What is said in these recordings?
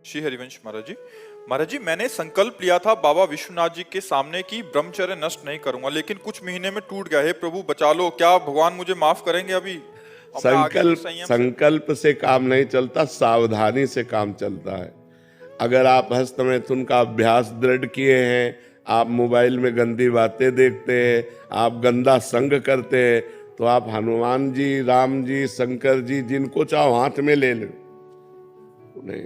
श्री हरिवंश महाराज जी मैंने संकल्प लिया था बाबा विश्वनाथ जी के सामने कि ब्रह्मचर्य नष्ट नहीं करूंगा, लेकिन कुछ महीने में टूट गया। हे प्रभु बचा लो, क्या भगवान मुझे माफ करेंगे अभी? और मैं आगे फिर संयम संकल्प से काम नहीं चलता, सावधानी से काम चलता है। अगर आप हस्त मैथुन का अभ्यास दृढ़ किए हैं, आप मोबाइल में गंदी बातें देखते हैं, आप गंदा संग करते हैं, तो आप हनुमान जी, राम जी, शंकर जी, जिनको चाहो हाथ में ले लो। नहीं,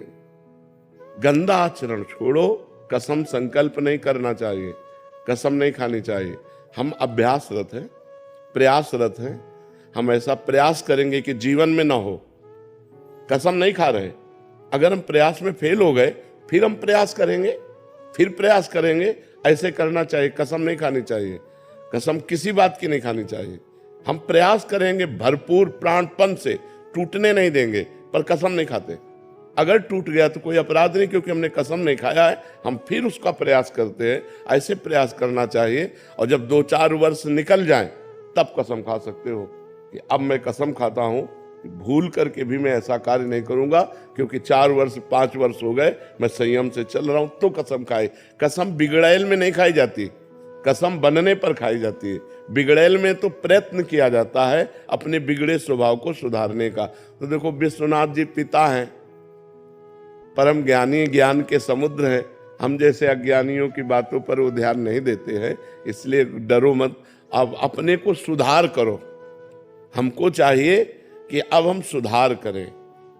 गंदा आचरण छोड़ो। कसम संकल्प नहीं करना चाहिए, कसम नहीं खानी चाहिए। हम अभ्यासरत हैं, प्रयासरत हैं। हम ऐसा प्रयास करेंगे कि जीवन में ना हो। कसम नहीं खा रहे। अगर हम प्रयास में फेल हो गए, फिर हम प्रयास करेंगे, फिर प्रयास करेंगे। ऐसे करना चाहिए, कसम नहीं खानी चाहिए। कसम किसी बात की नहीं खानी चाहिए। हम प्रयास करेंगे भरपूर प्राणपन से, टूटने नहीं देंगे, पर कसम नहीं खाते। अगर टूट गया तो कोई अपराध नहीं, क्योंकि हमने कसम नहीं खाया है, हम फिर उसका प्रयास करते हैं। ऐसे प्रयास करना चाहिए। और जब 2-4 वर्ष निकल जाएं, तब कसम खा सकते हो कि अब मैं कसम खाता हूं कि भूल करके भी मैं ऐसा कार्य नहीं करूंगा, क्योंकि 4 वर्ष 5 वर्ष हो गए मैं संयम से चल रहा हूं। तो कसम खाए। कसम बिगड़ैल में नहीं खाई जाती, कसम बनने पर खाई जाती है। बिगड़ैल में तो प्रयत्न किया जाता है अपने बिगड़े स्वभाव को सुधारने का। तो देखो, विश्वनाथ जी पिता हैं, परम ज्ञानी, ज्ञान के समुद्र हैं। हम जैसे अज्ञानियों की बातों पर वो ध्यान नहीं देते हैं, इसलिए डरो मत। अब अपने को सुधार करो। हमको चाहिए कि अब हम सुधार करें।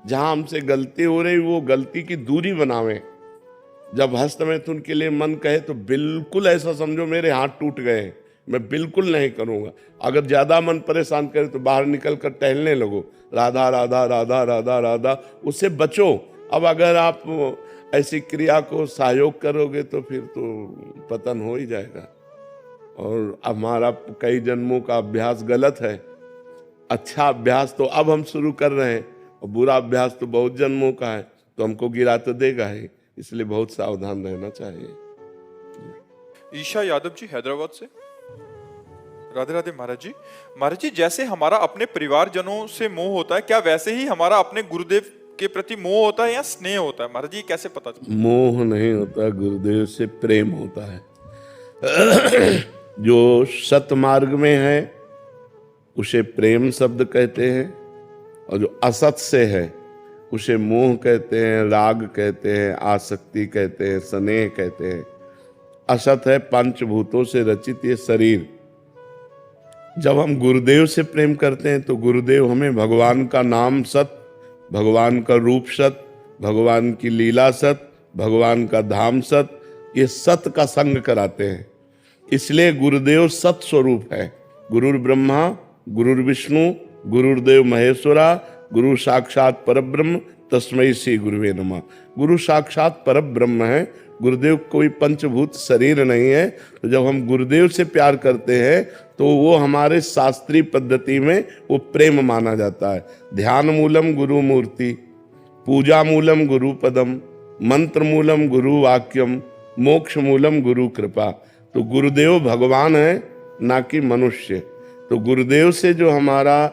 जहां हमसे गलती हो रही, वो गलती की दूरी बनावें। जब हस्त मैथुन के लिए मन कहे तो बिल्कुल ऐसा समझो मेरे हाथ टूट गए हैं, मैं बिल्कुल नहीं करूंगा। अगर ज्यादा मन परेशान करे तो बाहर निकल कर टहलने लगो, राधा राधा राधा राधा राधा, उससे बचो। अब अगर आप ऐसी क्रिया को सहयोग करोगे तो फिर तो पतन हो ही जाएगा। और हमारा कई जन्मों का अभ्यास गलत है। अच्छा अभ्यास तो अब हम शुरू कर रहे हैं, और बुरा अभ्यास तो बहुत जन्मों का है, तो हमको गिरा तो देगा ही। इसलिए बहुत सावधान रहना चाहिए। ईशा यादव जी हैदराबाद से। राधे राधे महाराज जी जैसे हमारा अपने परिवारजनों से मोह होता है, क्या वैसे ही हमारा अपने गुरुदेव के प्रति मोह होता है या स्नेह होता है? महाराज जी कैसे पता चलता? मोह नहीं होता, गुरुदेव से प्रेम होता है। जो सतमार्ग में है उसे प्रेम शब्द कहते हैं, और जो असत से है उसे मोह कहते हैं, राग कहते हैं, आसक्ति कहते हैं, स्नेह कहते हैं। असत है पंचभूतों से रचित ये शरीर। जब हम गुरुदेव से प्रेम करते हैं तो गुरुदेव हमें भगवान का नाम सत, भगवान का रूप सत, भगवान की लीला सत, भगवान का धाम सत, ये सत का संग कराते हैं। इसलिए गुरुदेव सत स्वरूप है। गुरुर ब्रह्मा गुरुर विष्णु गुरुर्देव महेश्वरा, गुरु साक्षात परब्रह्म तस्मै श्री गुरुवे नमः। गुरु साक्षात परब्रह्म है, गुरुदेव कोई पंचभूत शरीर नहीं है। तो जब हम गुरुदेव से प्यार करते हैं तो वो हमारे शास्त्रीय पद्धति में वो प्रेम माना जाता है। ध्यान मूलम गुरु मूर्ति, पूजा मूलम गुरु पदम, मंत्र मूलम गुरु वाक्यम, मोक्ष मूलम गुरु कृपा। तो गुरुदेव भगवान है, ना कि मनुष्य। तो गुरुदेव से जो हमारा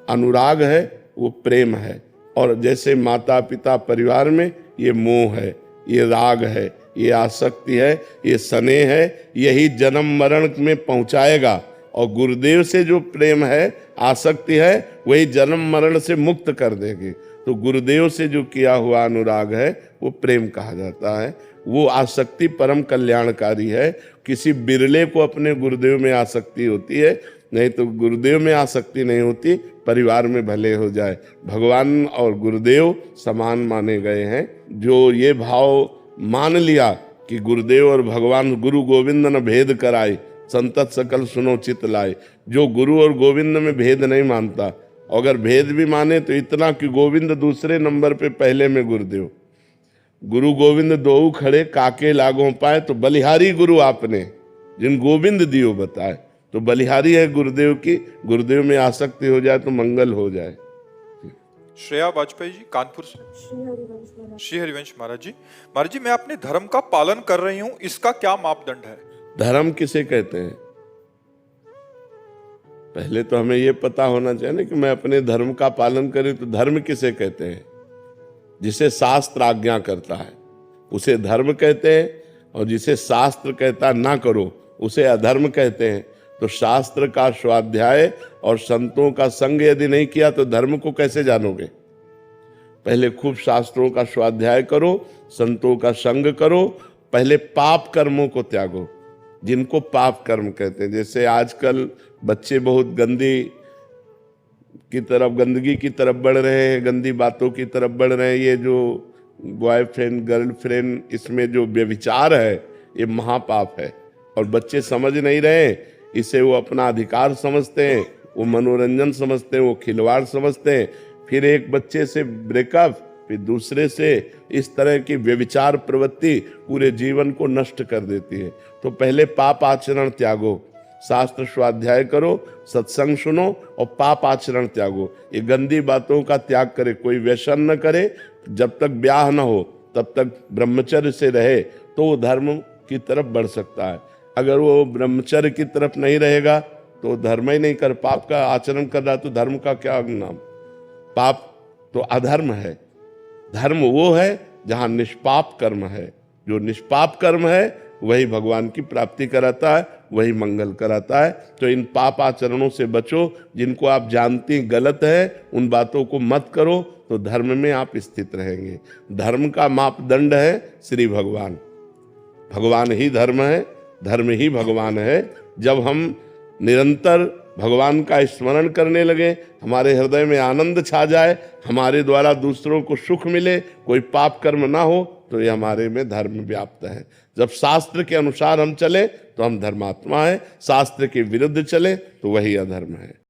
अनुराग है वो प्रेम है। और जैसे माता पिता परिवार में ये मोह है, ये राग है, ये आसक्ति है, ये स्नेह है, यही जन्म मरण में पहुंचाएगा। और गुरुदेव से जो प्रेम है, आसक्ति है, वही जन्म मरण से मुक्त कर देगी। तो गुरुदेव से जो किया हुआ अनुराग है वो प्रेम कहा जाता है। वो आसक्ति परम कल्याणकारी है। किसी बिरले को अपने गुरुदेव में आसक्ति होती है, नहीं तो गुरुदेव में आसक्ति नहीं होती। परिवार में भले हो जाए, भगवान और गुरुदेव समान माने गए हैं। जो ये भाव मान लिया कि गुरुदेव और भगवान, गुरु गोविंद न भेद कराए, संतत सकल सुनो चित लाए। जो गुरु और गोविंद में भेद नहीं मानता, अगर भेद भी माने तो इतना कि गोविंद दूसरे नंबर पे, पहले में गुरुदेव। गुरु गोविंद दो खड़े काके लागों पाए, तो बलिहारी गुरु आपने जिन गोविंद दियो बताए। तो बलिहारी है गुरुदेव की। गुरुदेव में आसक्ति हो जाए तो मंगल हो जाए। श्रेया वाजपेयी जी कानपुर से। श्री हरिवंश महाराज जी मैं अपने धर्म का पालन कर रही हूँ, इसका क्या मापदंड है? धर्म किसे कहते हैं? पहले तो हमें यह पता होना चाहिए ना कि मैं अपने धर्म का पालन करूं तो धर्म किसे कहते हैं? जिसे शास्त्र आज्ञा करता है। उसे धर्म कहते हैं, और जिसे शास्त्र कहता ना करो उसे अधर्म कहते हैं। तो शास्त्र का स्वाध्याय और संतों का संग यदि नहीं किया तो धर्म को कैसे जानोगे? पहले खूब शास्त्रों का स्वाध्याय करो, संतों का संग करो, पहले पाप कर्मों को त्यागो, जिनको पाप कर्म कहते हैं। जैसे आजकल बच्चे बहुत गंदगी की तरफ बढ़ रहे हैं, गंदी बातों की तरफ बढ़ रहे हैं। ये जो बॉयफ्रेंड गर्लफ्रेंड, इसमें जो व्यभिचार है ये महापाप है, और बच्चे समझ नहीं रहे। इसे वो अपना अधिकार समझते हैं, वो मनोरंजन समझते हैं, वो खिलवाड़ समझते हैं। फिर एक बच्चे से ब्रेकअप, फिर दूसरे से, इस तरह की व्यभिचार प्रवृत्ति पूरे जीवन को नष्ट कर देती है। तो पहले पाप आचरण त्यागो, शास्त्र स्वाध्याय करो, सत्संग सुनो और पाप आचरण त्यागो। ये गंदी बातों का त्याग करे, कोई व्यसन न करे। जब तक ब्याह न हो तब तक ब्रह्मचर्य से रहे तो वो धर्म की तरफ बढ़ सकता है। अगर वो ब्रह्मचर्य की तरफ नहीं रहेगा तो धर्म ही नहीं कर, पाप का आचरण कर रहा तो धर्म का क्या नाम? पाप तो अधर्म है। धर्म वो है जहां निष्पाप कर्म है। जो निष्पाप कर्म है वही भगवान की प्राप्ति कराता है, वही मंगल कराता है। तो इन पाप आचरणों से बचो, जिनको आप जानती गलत है उन बातों को मत करो, तो धर्म में आप स्थित रहेंगे। धर्म का मापदंड है श्री भगवान। भगवान ही धर्म है, धर्म ही भगवान है। जब हम निरंतर भगवान का स्मरण करने लगे, हमारे हृदय में आनंद छा जाए, हमारे द्वारा दूसरों को सुख मिले, कोई पाप कर्म ना हो, तो ये हमारे में धर्म व्याप्त है। जब शास्त्र के अनुसार हम चले तो हम धर्मात्मा है, शास्त्र के विरुद्ध चले तो वही अधर्म है।